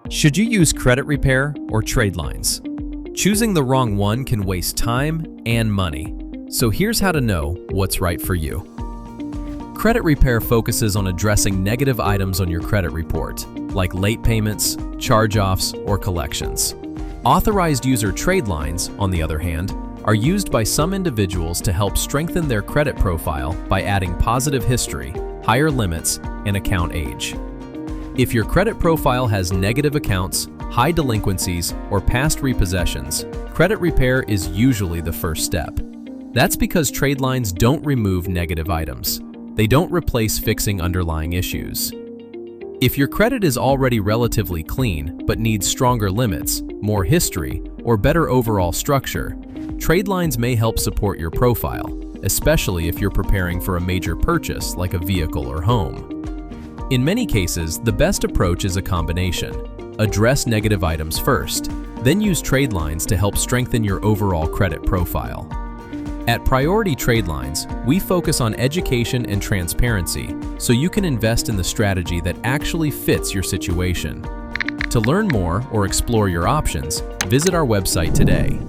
Should you use credit repair or Tradelines? Choosing the wrong one can waste time and money. So here's how to know what's right for you. Credit repair focuses on addressing negative items on your credit report, like late payments, charge-offs, or collections. Authorized user Tradelines, on the other hand, are used by some individuals to help strengthen their credit profile by adding positive history, higher limits, and account age. If your credit profile has negative accounts, high delinquencies, or past repossessions, credit repair is usually the first step. That's because Tradelines don't remove negative items. They don't replace fixing underlying issues. If your credit is already relatively clean but needs stronger limits, more history, or better overall structure, Tradelines may help support your profile, especially if you're preparing for a major purchase like a vehicle or home. In many cases, the best approach is a combination. Address negative items first, then use Tradelines to help strengthen your overall credit profile. At Priority Tradelines, we focus on education and transparency so you can invest in the strategy that actually fits your situation. To learn more or explore your options, visit our website today.